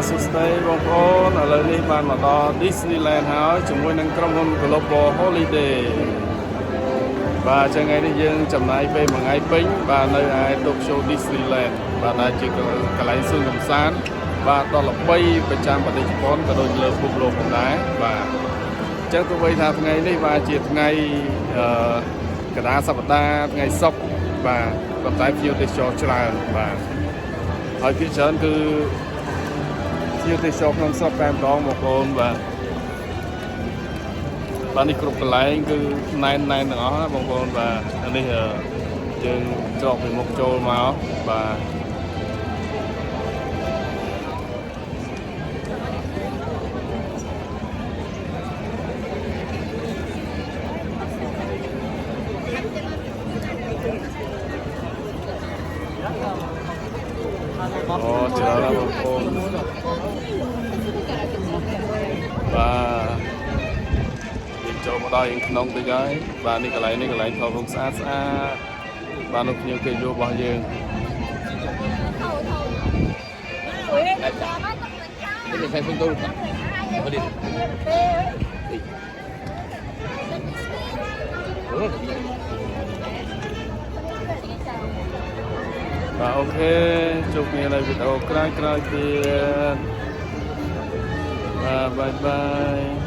សួស្តីបងប្អូនឥឡូវនេះបានមកដល់ Disneyland ហើយជាមួយនឹងក្រុមហ៊ុន Global Holiday បាទចឹងថ្ងៃនេះយើងចំណាយពេលមួយថ្ងៃពេញបាទនៅឯ Tokyo Disneyland បាទដែលជាកន្លែងសួនកម្សាន្តបាទដល់ល្បីប្រចាំប្រទេសជប៉ុនក៏ដូចលើពិភពលោកផងដែរបាទចឹងទោះបីថាថ្ងៃនេះបាទជាថ្ងៃកណ្ដាលសប្តាហ៍ថ្ងៃសុក្របាទប៉ុន្តែភ្ញៀវទេសចរច្រើនបាទហើយភាគច្រើនគឺភ្ញៀវទេសចរក្នុងស្រុកតែម្ដងបងប្អូនបាទនេះគ្រប់កន្លែងគឺណែនទាំងអស់ណាបងប្អូនបាទនេះយើងច្រកពីមុខចូលមកបាទអូច្រើនណាស់បងប្អូនបាទយើងចូលមកដល់ក្នុងតិចហើយបាទនេះកន្លែងថតរូបស្អាតបាទលោកភ្ញៀវគេយករបស់យើងនេះsaya pun tahu Pak. Apa dia? Và ok, chúc nghe lại videoក្រោយទៀត Bye bye.